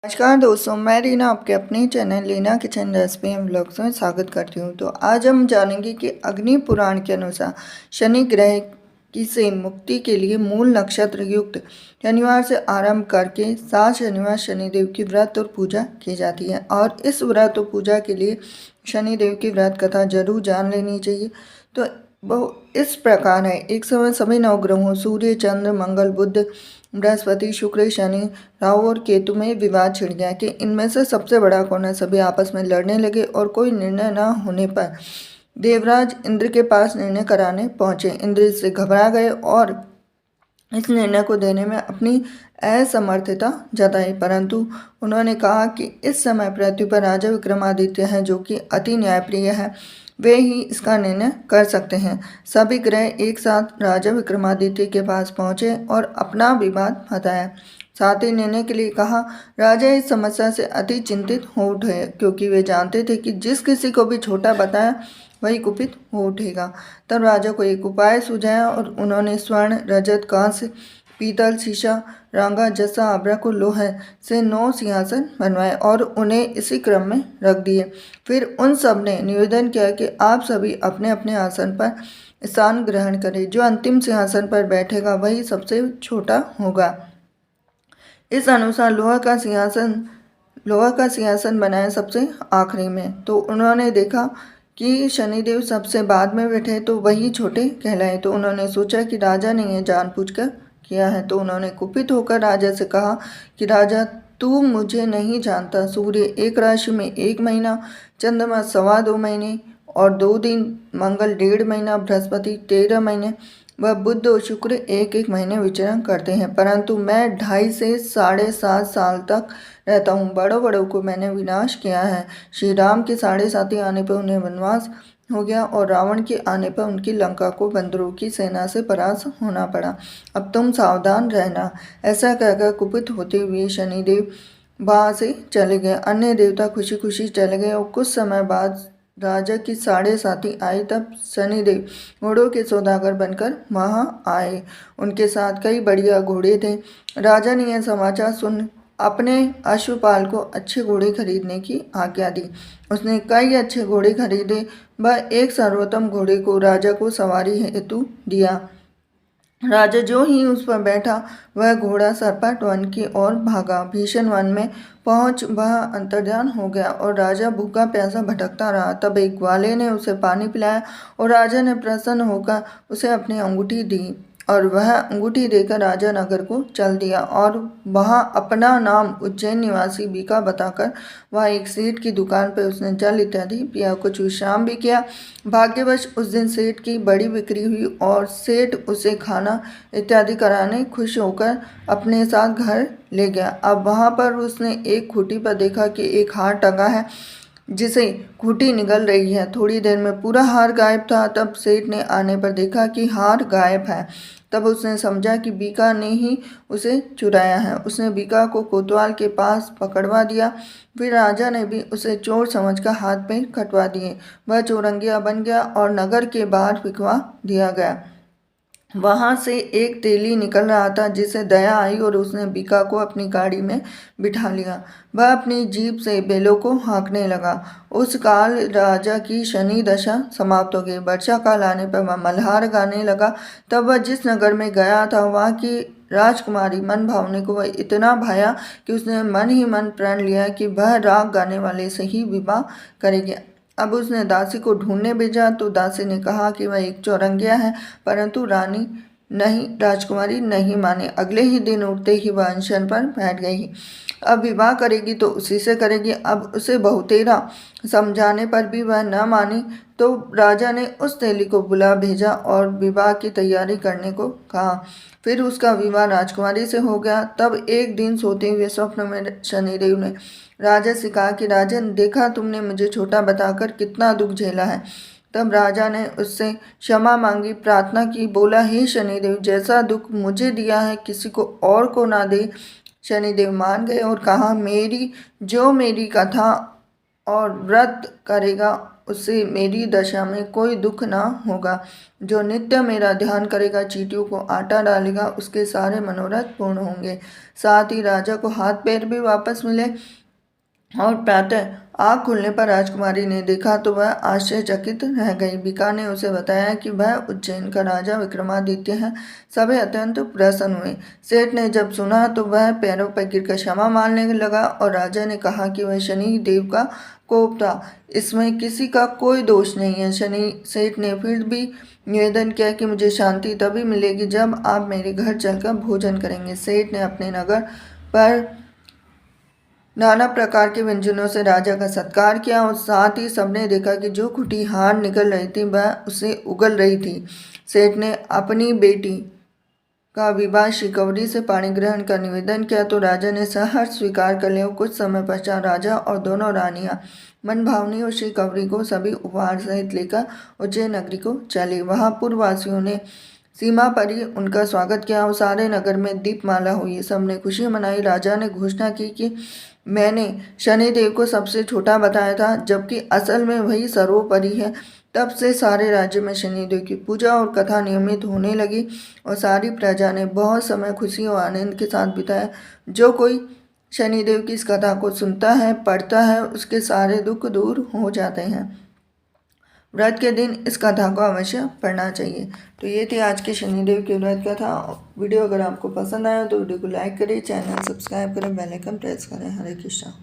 नमस्कार दोस्तों, मैं रीना आपके अपने channel Leena kitchen recipe and blogs में स्वागत करती हूँ। तो आज हम जानेंगे कि अग्नि पुराण के अनुसार शनि ग्रह की से मुक्ति के लिए मूल नक्षत्र युक्त शनिवार से आरंभ करके 7 शनिवार शनिदेव की व्रत और पूजा की जाती है। और इस व्रत और पूजा के लिए शनिदेव की व्रत कथा जरूर जान लेनी चाहिए। तो वो इस प्रकार है। एक समय सभी नवग्रहों सूर्य, चंद्र, मंगल, बुध, बृहस्पति, शुक्र, शनि, राहु और केतु में विवाद छिड़ गया कि इनमें से सबसे बड़ा कौन है। सभी आपस में लड़ने लगे और कोई निर्णय न होने पर देवराज इंद्र के पास निर्णय कराने पहुंचे। इंद्र इससे घबरा गए और इस निर्णय को देने में अपनी असमर्थता जताई, परंतु उन्होंने कहा कि इस समय पृथ्वी पर राजा विक्रमादित्य हैं जो कि अति न्यायप्रिय है, वे ही इसका निर्णय कर सकते हैं। सभी ग्रह एक साथ राजा विक्रमादित्य के पास पहुंचे और अपना विवाद बताया, साथ ही निर्णय के लिए कहा। राजा इस समस्या से अति चिंतित हो उठे क्योंकि वे जानते थे कि जिस किसी को भी छोटा बताया वही कुपित हो उठेगा। तब राजा को एक उपाय सुझाया और उन्होंने स्वर्ण, रजत, कांस्य, पीतल, शीशा, रांगा, जस्सा, आभ्रक और लोहे से 9 सिंहासन बनवाए और उन्हें इसी क्रम में रख दिए। फिर उन सब ने निवेदन किया कि आप सभी अपने अपने आसन पर स्थान ग्रहण करें। जो अंतिम सिंहासन पर बैठेगा वही सबसे छोटा होगा। इस अनुसार लोहा का सिंहासन बनाया सबसे आखिरी में। तो उन्होंने देखा कि शनिदेव सबसे बाद में बैठे तो वही छोटे कहलाए। तो उन्होंने सोचा कि राजा ने यह जानबूझकर किया है। तो उन्होंने कुपित होकर राजा से कहा कि राजा, तू मुझे नहीं जानता। सूर्य एक राशि में 1 महीना, चंद्रमा 2.25 महीने और 2 दिन, मंगल 1.5 महीना, बृहस्पति 13 महीने वह बुध और शुक्र 1-1 महीने विचरण करते हैं, परंतु मैं 2.5 से 7.5 साल तक रहता हूँ। बड़ों बड़ों को मैंने विनाश किया है। श्री राम के 7.5 आने पर उन्हें वनवास हो गया और रावण के आने पर उनकी लंका को बंदरों की सेना से परास्त होना पड़ा। अब तुम सावधान रहना। ऐसा कहकर कुपित होते हुए शनिदेव वहाँ से चले गए। अन्य देवता खुशी खुशी चले गए और कुछ समय बाद राजा की 7.5 आई। तब शनिदेव घोड़ों के सौदागर बनकर वहां आए। उनके साथ कई बढ़िया घोड़े थे। राजा ने यह समाचार सुन अपने अश्वपाल को अच्छे घोड़े खरीदने की आज्ञा दी। उसने कई अच्छे घोड़े खरीदे। वह एक सर्वोत्तम घोड़े को राजा को सवारी हेतु दिया। राजा जो ही उस पर बैठा वह घोड़ा सरपट वन की ओर भागा। भीषण वन में पहुंच वह अंतर्ध्यान हो गया और राजा भूखा प्यासा भटकता रहा। तब एक ग्वाले ने उसे पानी पिलाया और राजा ने प्रसन्न होकर उसे अपनी अंगूठी दी और वह अंगूठी देकर राजा नगर को चल दिया और वहां अपना नाम उज्जैन निवासी बीका बताकर वह एक सेठ की दुकान पर उसने जल इत्यादि पिया, कुछ विश्राम भी किया। भाग्यवश उस दिन सेठ की बड़ी बिक्री हुई और सेठ उसे खाना इत्यादि कराने खुश होकर अपने साथ घर ले गया। अब वहां पर उसने एक खूंटी पर देखा कि एक हार टंगा है जिसे खूंटी निगल रही है। थोड़ी देर में पूरा हार गायब था। तब सेठ ने आने पर देखा कि हार गायब है। तब उसने समझा कि बीका ने ही उसे चुराया है। उसने बीका को कोतवाल के पास पकड़वा दिया। फिर राजा ने भी उसे चोर समझकर हाथ पैर कटवा दिए। वह चोरंगिया बन गया और नगर के बाहर फिकवा दिया गया। वहां से एक तेली निकल रहा था जिसे दया आई और उसने बीका को अपनी गाड़ी में बिठा लिया। वह अपनी जीभ से बेलों को हाँकने लगा। उस काल राजा की शनि दशा समाप्त हो गई। वर्षा काल आने पर वह मल्हार गाने लगा। तब वह जिस नगर में गया था वहाँ की राजकुमारी मन भावने को वह इतना भाया कि उसने मन ही मन प्रण लिया कि वह राग गाने वाले से ही विवाह करेगी। अब उसने दासी को ढूंढने भेजा तो दासी ने कहा कि वह एक चौरंगिया है, परंतु राजकुमारी नहीं माने। अगले ही दिन उठते ही वह अनशन पर बैठ गई। अब विवाह करेगी तो उसी से करेगी। अब उसे बहुतेरा समझाने पर भी वह न मानी तो राजा ने उस तेली को बुला भेजा और विवाह की तैयारी करने को कहा। फिर उसका विवाह राजकुमारी से हो गया। तब एक दिन सोते हुए स्वप्न में शनिदेव ने राजा से कहा कि राजन, देखा तुमने मुझे छोटा बताकर कितना दुख झेला है। तब राजा ने उससे क्षमा मांगी, प्रार्थना की, बोला, हे शनिदेव, जैसा दुख मुझे दिया है किसी को और को ना दे। शनिदेव मान गए और कहा, मेरी कथा और व्रत करेगा उससे मेरी दशा में कोई दुख ना होगा। जो नित्य मेरा ध्यान करेगा, चींटियों को आटा डालेगा, उसके सारे मनोरथ पूर्ण होंगे। साथ ही राजा को हाथ पैर भी वापस मिले। और प्रातः आँख खुलने पर राजकुमारी ने देखा तो वह आश्चर्यचकित रह गई। बीका ने उसे बताया कि वह उज्जैन का राजा विक्रमादित्य है। सभी अत्यंत प्रसन्न हुए। सेठ ने जब सुना तो वह पैरों पर गिरकर क्षमा मांगने लगा और राजा ने कहा कि वह शनि देव का कोप था, इसमें किसी का कोई दोष नहीं है। शनि सेठ ने फिर भी निवेदन किया कि मुझे शांति तभी मिलेगी जब आप मेरे घर चलकर भोजन करेंगे। सेठ ने अपने नगर पर नाना प्रकार के व्यंजनों से राजा का सत्कार किया और साथ ही सबने देखा कि जो खुटी हार निकल रही थी वह उसे उगल रही थी। सेठ ने अपनी बेटी का विवाह शिकवरी से पाणी ग्रहण का निवेदन किया तो राजा ने सहर्ष स्वीकार कर लिया। कुछ समय पश्चात राजा और दोनों रानियां मनभावनी और शिकवरी को सभी उपहार सहित लेकर उज्जैन नगरी को चली। वहां पूर्ववासियों ने सीमा पर ही उनका स्वागत किया और सारे नगर में दीपमाला हुई। सबने खुशी मनाई। राजा ने घोषणा की कि मैंने शनिदेव को सबसे छोटा बताया था, जबकि असल में वही सर्वोपरि है। तब से सारे राज्य में शनिदेव की पूजा और कथा नियमित होने लगी और सारी प्रजा ने बहुत समय खुशी और आनंद के साथ बिताया। जो कोई शनिदेव की इस कथा को सुनता है, पढ़ता है, उसके सारे दुख दूर हो जाते हैं। व्रत के दिन इस कथा को अवश्य पढ़ना चाहिए। तो ये थी आज के शनिदेव की व्रत कथा। वीडियो अगर आपको पसंद आया तो वीडियो को लाइक करें, चैनल सब्सक्राइब करें, बेल आइकन प्रेस करें। हरे कृष्णा।